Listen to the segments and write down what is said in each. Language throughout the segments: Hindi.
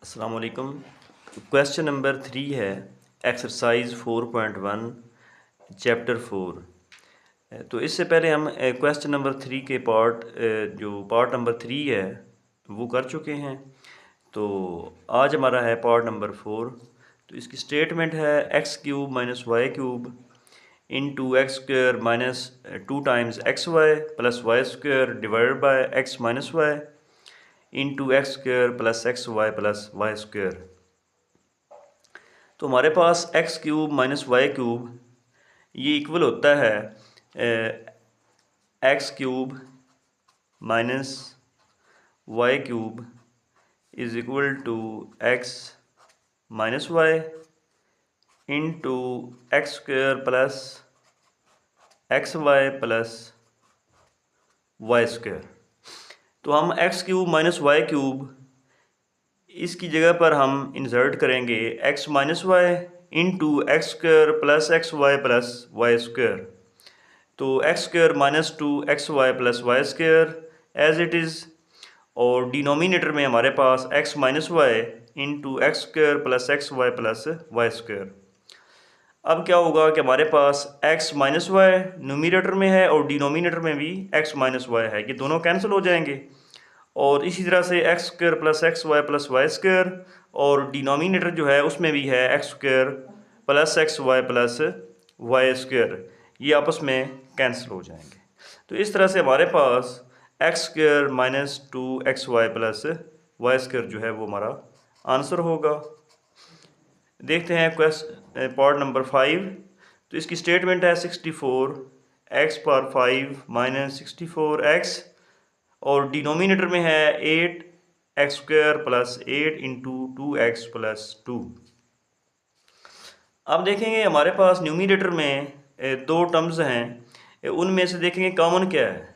अस्सलाम वालेकुम। क्वेश्चन नंबर 3 है एक्सरसाइज 4.1 चैप्टर 4। तो इससे पहले हम क्वेश्चन नंबर 3 के जो पार्ट नंबर 3 है वो कर चुके हैं। तो आज हमारा है पार्ट नंबर 4। तो इसकी स्टेटमेंट है x cube minus y cube into x square minus 2 times x y plus y square divided by x minus y into x square plus x y square. तो हमारे पास x cube minus y cube ये इक्वल होता है x cube minus y cube is equal to x minus y into x square plus x y plus y square. तो हम x cube minus y cube इसकी जगह पर हम इंसर्ट करेंगे x minus y into x square plus y square. तो x square minus 2 x y plus y square as it is, और डिनोमिनेटर में हमारे पास x minus y into x square plus y square. अब क्या होगा कि हमारे पास x माइनस वाई न्यूमिनेटर में है और डिनोमिनेटर में भी x माइनस वाई है, ये दोनों कैंसिल हो जाएंगे। और इसी तरह से x square plus y square और डिनोमिनेटर जो है उसमें भी है x square plus y square, ये आपस में कैंसिल हो जाएंगे। तो इस तरह से हमारे पास x square minus 2 x y plus y square जो है वो हमारा आंसर होगा। देखते हैं पार्ट नंबर 5। तो इसकी स्टेटमेंट है 64 एक्स पावर 5 माइनस 64 एक्स और डिनोमिनेटर में है 8 x square plus 8 into 2 x plus 2। अब देखेंगे हमारे पास न्यूमिनेटर में दो टर्म्स हैं, उनमें से देखेंगे कॉमन क्या है।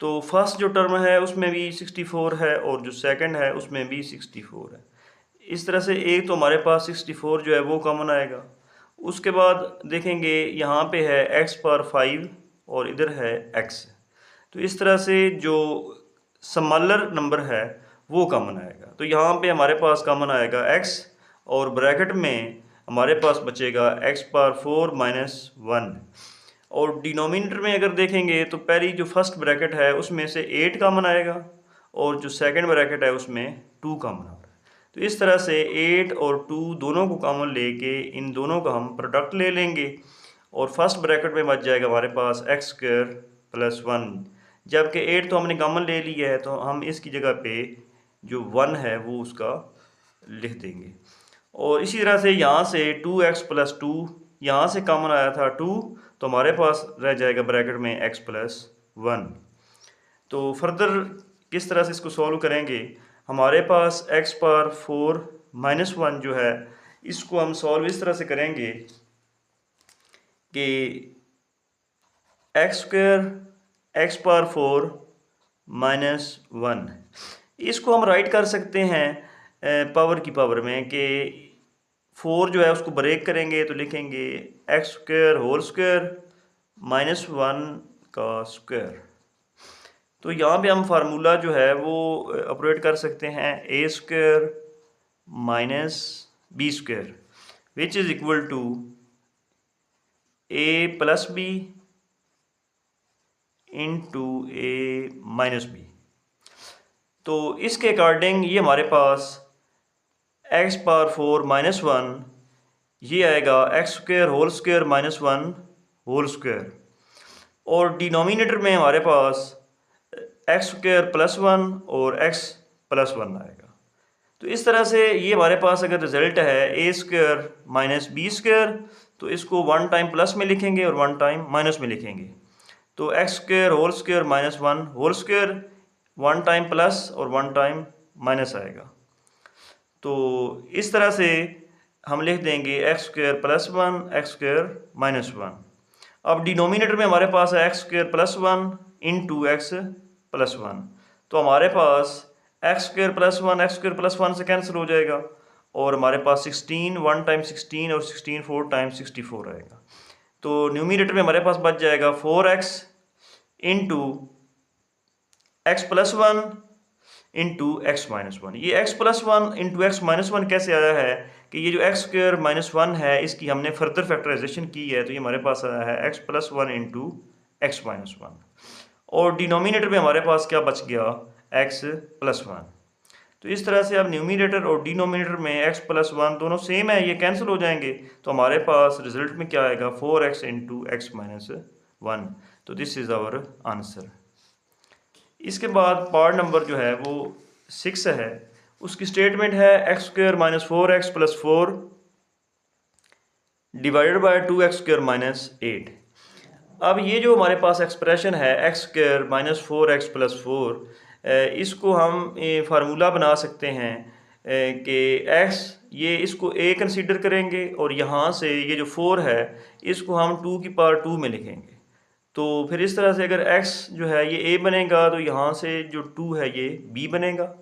तो फर्स्ट जो टर्म है उसमें भी 64 है और जो सेकंड है उसमें भी 64 है। इस तरह से एक तो हमारे पास 64 जो है वो कॉमन आएगा। उसके बाद देखेंगे यहाँ पे है x पावर 5 और इधर है x। तो इस तरह से जो स्मॉलर नंबर है वो कॉमन आएगा। तो यहाँ पे हमारे पास कॉमन आएगा x और ब्रैकेट में हमारे पास बचेगा x पावर 4 माइनस 1। और डिनोमिनेटर में अगर देखेंगे तो पहली जो फर्स्ट ब्रैकेट है उसमें से 8 कॉमन आएगा और जो सेकंड ब्रैकेट है उसमें 2 कॉमन आ रहा है। तो इस तरह से 8 और 2 दोनों को कॉमन लेके इन दोनों का हम प्रोडक्ट ले लेंगे और फर्स्ट ब्रैकेट में बच जाएगा हमारे पास एक्स स्क्वायर प्लस 1। जबकि 8 तो हमने कॉमन ले लिया है तो हम इसकी जगह पे जो 1 है वो उसका लिख देंगे। और इसी तरह से यहाँ से 2x प्लस 2 यहाँ से कॉमन आया था 2, तो हमारे पास रह जाएगा ब्रैकेट में x प्लस 1। तो फर्दर किस तरह से इसको सॉल्व करेंगे, हमारे पास x पावर 4 माइनस 1 जो है इसको हम सॉल्व इस तरह से करेंगे कि x square x power 4 minus 1 इसको हम राइट कर सकते हैं पावर की पावर में कि 4 जो है उसको ब्रेक करेंगे तो लिखेंगे x square whole square minus 1 का स्क्वायर। तो यहाँ पे हम फार्मूला जो है वो ऑपरेट कर सकते हैं a square minus b square which is equal to a plus b into a minus b. तो इसके अकॉर्डिंग ये हमारे पास एक्स पावर 4 माइनस 1 ये आएगा x square whole square minus 1 whole square और डिनोमिनेटर में हमारे पास एक्स स्क्वायर प्लस 1 और एक्स प्लस 1 आएगा। तो इस तरह से ये हमारे पास अगर रिजल्ट है a square minus b square तो इसको 1 टाइम प्लस में लिखेंगे और 1 टाइम माइनस में लिखेंगे। तो x square whole square minus 1 whole square 1 time plus और 1 टाइम माइनस आएगा। तो इस तरह से हम लिख देंगे x square plus 1 x square minus 1। अब डिनोमिनेटर में हमारे पास है x square plus 1 into x plus 1। तो हमारे पास एक्स स्क्वायर प्लस 1 से कैंसिल हो जाएगा और हमारे पास 16 1 टाइम 16 और 16 4 टाइम 64 आएगा। तो न्यूमिनेटर में हमारे पास बच जाएगा 4x into x plus 1 into x minus one. ये x plus one into x minus one कैसे आया है कि ये जो एक्स स्क्वायर माइनस वन है इसकी हमने फर्दर फैक्टराइजेशन की है, तो ये हमारे पास आया है x plus one into x minus one, और डिनोमिनेटर में हमारे पास क्या बच गया, एक्स प्लस वन। तो इस तरह से अब न्यूमिनेटर और डिनोमिनेटर में एक्स प्लस वन दोनों सेम है, ये कैंसिल हो जाएंगे, तो हमारे पास रिजल्ट में क्या आएगा, 4x into x minus one. तो दिस इज़ आवर आंसर। इसके बाद पार्ट नंबर जो है वो 6 है, उसकी स्टेटमेंट है x square minus 4x plus 4 divided by 2x square minus 8। अब ये जो हमारे पास एक्सप्रेशन है x square minus 4x plus 4, इसको हम फार्मूला बना सकते हैं कि x, ये इसको a कंसीडर करेंगे और यहाँ से ये जो 4 है इसको हम 2 की पावर 2 में लिखेंगे। तो फिर इस तरह से अगर x जो है ये a बनेगा तो यहाँ से जो 2 है ये b बनेगा,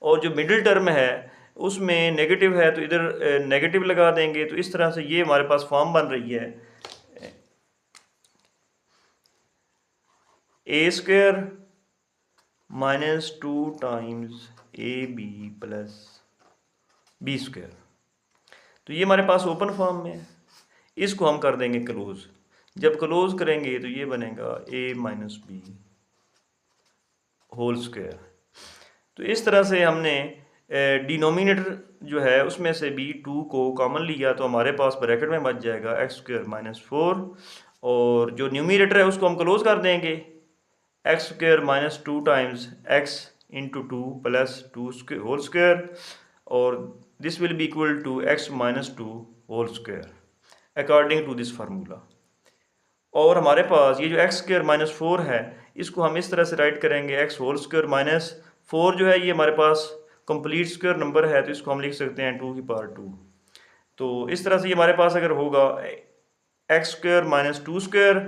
और जो मिडिल टर्म है उसमें नेगेटिव है तो इधर नेगेटिव लगा देंगे। तो इस तरह से ये हमारे पास फॉर्म बन रही है a square minus 2 times a b plus b square. तो ये हमारे पास ओपन फॉर्म में है, इसको हम कर देंगे क्लोज। जब क्लोज करेंगे तो ये बनेगा ए माइनस बी होल स्क्वायर। तो इस तरह से हमने डिनोमिनेटर जो है उसमें से भी 2 को कॉमन लिया, तो हमारे पास ब्रैकेट में बच जाएगा एक्स स्क्वायर माइनस 4, और जो न्यूमिनेटर है उसको हम क्लोज कर देंगे, x square minus 2 times x into 2 plus 2 whole square, और this will be equal to x minus 2 whole square according to this formula. और हमारे पास ये जो एक्स स्क्वायर माइनस 4 है इसको हम इस तरह से राइट करेंगे, एक्स होल स्क्वायर माइनस 4 जो है ये हमारे पास कंप्लीट स्क्वायर नंबर है, तो इसको हम लिख सकते हैं 2 की पावर 2। तो इस तरह से ये हमारे पास अगर होगा एक्स स्क्वायर माइनस 2 स्क्वायर,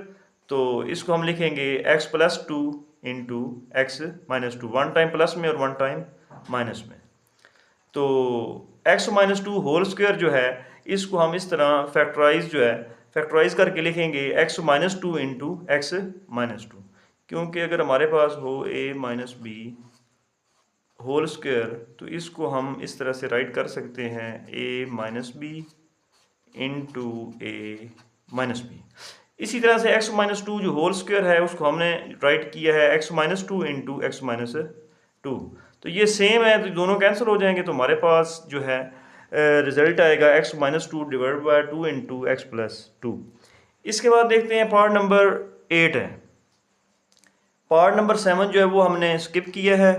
तो इसको हम लिखेंगे x plus 2 into x minus 2, one time plus में और वन टाइम माइनस में। तो एक्स माइनस 2 होल स्क्वायर जो है इसको हम इस तरह फैक्टराइज जो है फैक्टराइज करके लिखेंगे x minus 2 into x minus 2, क्योंकि अगर हमारे पास हो ए माइनस बी होल स्क्वायर तो इसको हम इस तरह से राइट कर सकते हैं ए minus B into a minus B. इसी तरह से एक्स माइनस 2 जो होल स्क्वायर है उसको हमने राइट किया है x minus 2 into x minus 2। तो ये सेम है तो दोनों कैंसिल हो जाएंगे, तो हमारे पास जो है रिजल्ट आएगा x minus 2 divide by 2 into x plus 2। इसके बाद देखते हैं पार्ट नंबर 8 है। पार्ट नंबर 7 जो है वो हमने स्किप किया है,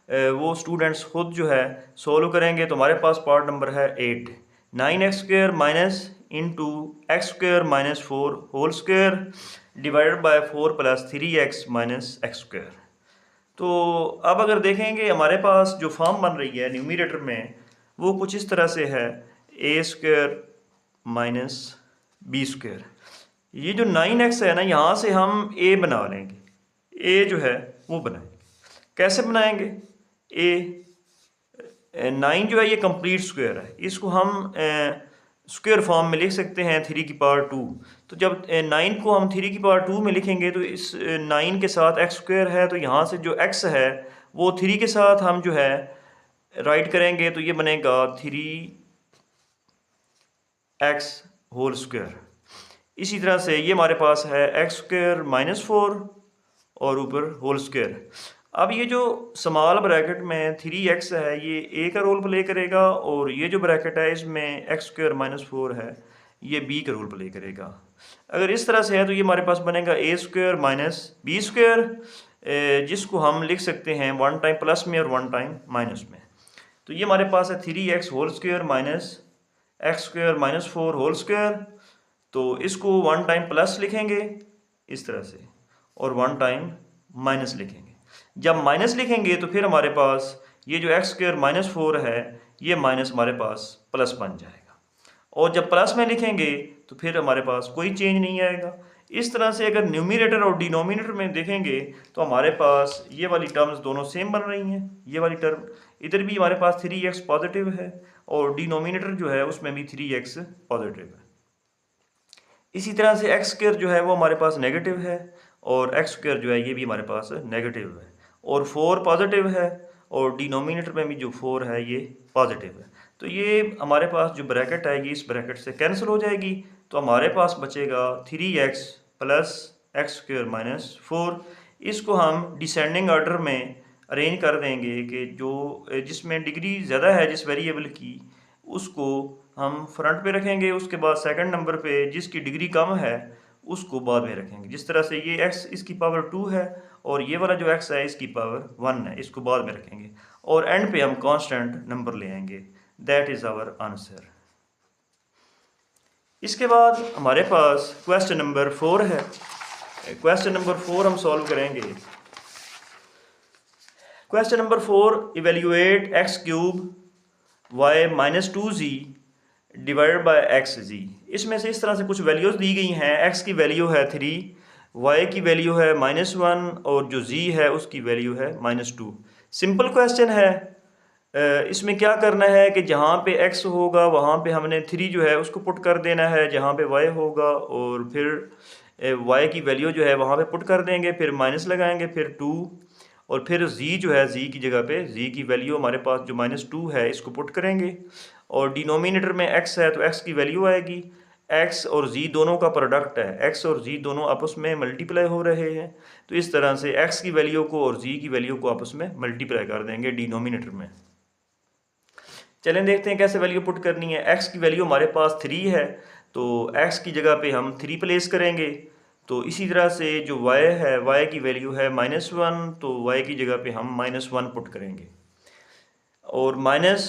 वो स्टूडेंट्स खुद जो है सोल्व करेंगे। तो हमारे पास पार्ट नंबर है 8, 9x square minus into x square minus 4 whole square divided by 4 plus 3x minus x square. तो अब अगर देखेंगे हमारे पास जो फॉर्म बन रही है न्यूमिनेटर में वो कुछ इस तरह से है, a square minus b square. ये जो 9x है ना यहाँ से हम a बना लेंगे, a जो है वो बनाएंगे। कैसे बनाएंगे, a 9 जो है ये कंप्लीट स्क्वायर है, इसको हम स्क्वायर फॉर्म में लिख सकते हैं 3 की पावर 2। तो जब 9 को हम 3 की पावर 2 में लिखेंगे तो इस 9 के साथ एक्स स्क्वायर है, तो यहाँ से जो x है वो 3 के साथ हम जो है राइट करेंगे, तो ये बनेगा 3x होल स्क्वायर। इसी तरह से ये हमारे पास है एक्स स्क्वायर माइनस 4 और ऊपर होल स्क्वायर। अब ये जो स्मॉल ब्रैकेट में 3x है ये a का रोल प्ले करेगा, और ये जो ब्रैकेट है इसमें एक्स स्क्वायर माइनस 4 है ये b का रोल प्ले करेगा। अगर इस तरह से है तो ये हमारे पास बनेगा a square minus b square, जिसको हम लिख सकते हैं वन टाइम प्लस में और वन टाइम माइनस में। तो ये हमारे पास है 3x whole square minus x square minus 4 whole square. तो इसको वन टाइम प्लस लिखेंगे इस तरह से और वन टाइम माइनस लिखेंगे। जब माइनस लिखेंगे तो फिर हमारे पास ये जो एक्स स्क्वायर माइनस 4 है ये माइनस हमारे पास प्लस बन जाएगा, और जब प्लस में लिखेंगे तो फिर हमारे पास कोई चेंज नहीं आएगा। इस तरह से अगर न्यूमिनेटर और डिनोमिनेटर में देखेंगे तो हमारे पास ये वाली टर्म्स दोनों सेम बन रही हैं। ये वाली टर्म इधर भी हमारे पास 3x पॉजिटिव है और डिनोमिनेटर जो है उसमें भी 3x पॉजिटिव है। इसी तरह से एक्स स्क्वायर जो है वो हमारे पास नेगेटिव है और एक्स स्क्वायर जो है ये भी हमारे पास नेगेटिव है, और 4 पॉजिटिव है और डिनोमिनेटर में भी जो 4 है ये पॉजिटिव है। तो ये हमारे पास जो ब्रैकेट आएगी इस ब्रैकेट से कैंसिल हो जाएगी, तो हमारे पास बचेगा 3x plus x square minus 4। इसको हम डिसेंडिंग ऑर्डर में अरेंज कर देंगे कि जो जिसमें डिग्री ज़्यादा है जिस वेरिएबल की उसको हम फ्रंट पे रखेंगे, उसके बाद सेकंड नंबर पे जिसकी डिग्री कम है उसको बाद में रखेंगे। जिस तरह से ये x इसकी पावर 2 है और ये वाला जो x है इसकी पावर 1 है, इसको बाद में रखेंगे और एंड पे हम कांस्टेंट नंबर ले आएंगे। That is our answer. इसके बाद हमारे पास क्वेश्चन नंबर 4 है। क्वेश्चन नंबर 4 हम सॉल्व करेंगे। Question number 4, evaluate x cube y minus 2z divided by x z. इसमें से इस तरह से कुछ वैल्यूज़ दी गई हैं। x की वैल्यू है 3, y की वैल्यू है -1 और जो z है उसकी वैल्यू है -2। सिंपल क्वेश्चन है। इसमें क्या करना है कि जहाँ पे x होगा वहाँ पे हमने 3 जो है उसको पुट कर देना है, जहाँ पे y होगा और फिर y की वैल्यू जो है वहाँ पे पुट कर देंगे, फिर माइनस लगाएंगे, फिर 2 और फिर z जो है z की जगह पे z की वैल्यू हमारे पास जो -2 है इसको पुट करेंगे और डिनोमिनेटर में x है तो x की वैल्यू आएगी। x और z दोनों का प्रोडक्ट है, x और z दोनों आपस में मल्टीप्लाई हो रहे हैं, तो इस तरह से x की वैल्यू को और z की वैल्यू को आपस में मल्टीप्लाई कर देंगे डिनोमिनेटर में। चलें देखते हैं कैसे वैल्यू पुट करनी है। x की वैल्यू हमारे पास 3 है तो x की जगह पे हम 3 प्लेस करेंगे। तो इसी तरह से जो y है y की वैल्यू है -1 तो y की जगह पे हम -1 पुट करेंगे और माइनस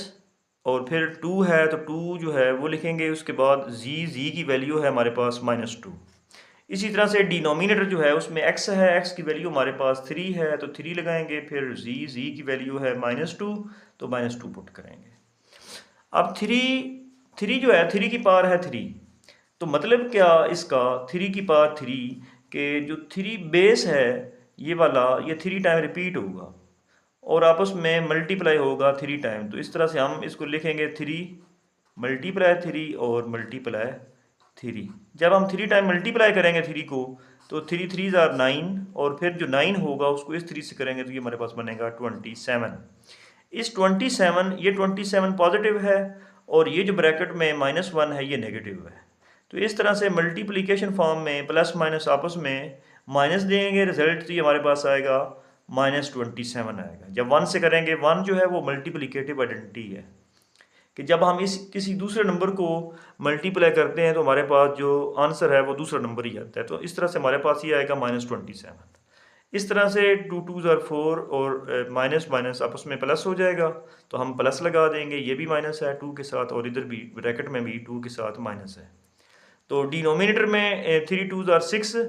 और फिर 2 है तो 2 जो है वो लिखेंगे। उसके बाद z की वैल्यू है हमारे पास -2। इसी तरह से डिनोमिनेटर जो है उसमें x है, x की वैल्यू हमारे पास 3 है तो 3 लगाएंगे, फिर z की वैल्यू है -2 तो -2 पुट करेंगे। अब 3 जो है 3 की पावर है 3, तो मतलब क्या इसका 3 की पावर 3 के जो 3 बेस है ये वाला ये 3 टाइम रिपीट होगा और आपस में मल्टीप्लाई होगा 3 टाइम। तो इस तरह से हम इसको लिखेंगे 3 मल्टीप्लाई 3 और मल्टीप्लाई 3। जब हम 3 टाइम मल्टीप्लाई करेंगे 3 को तो 3 3 आर 9 और फिर जो 9 होगा उसको इस 3 से करेंगे तो ये हमारे पास बनेगा 27। इस 27 ये 27 पॉजिटिव है और ये जो ब्रैकेट में -1 है ये नेगेटिव है। तो इस तरह से मल्टीप्लिकेशन फॉर्म में प्लस माइनस आपस में माइनस देंगे, रिजल्ट तो ये हमारे पास आएगा -27 आएगा। जब 1 से करेंगे 1 जो है वो मल्टीप्लिकेटिव आइडेंटिटी है कि जब हम इस किसी दूसरे नंबर को मल्टीप्लाई करते हैं तो हमारे पास जो आंसर है वो दूसरा नंबर ही आता है। तो इस तरह से हमारे पास ये आएगा -27। इस तरह से 2 2 आर 4 और माइनस माइनस आपस में प्लस हो जाएगा तो हम प्लस लगा देंगे, ये भी माइनस है 2 के साथ और इधर भी ब्रैकेट में भी 2 के साथ माइनस है। तो डिनोमिनेटर में 3 2 आर 6,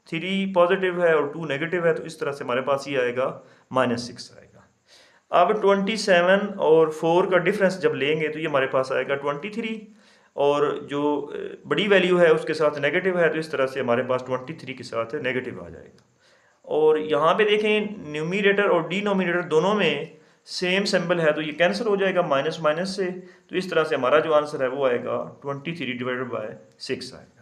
3 पॉजिटिव है और 2 नेगेटिव है तो इस तरह से हमारे पास ये आएगा -6 आएगा। अब 27 और 4 का डिफरेंस जब लेंगे तो ये हमारे पास आएगा 23 और जो बड़ी वैल्यू है उसके साथ नेगेटिव है तो इस तरह से हमारे पास 23 के साथ नेगेटिव आ जाएगा। और यहाँ पे देखें न्यूमिनेटर और डिनोमिनेटर दोनों में सेम सिंबल है तो ये कैंसिल हो जाएगा माइनस माइनस से। तो इस तरह से हमारा जो आंसर है वो आएगा 23 डिवाइडेड बाय 6 आएगा।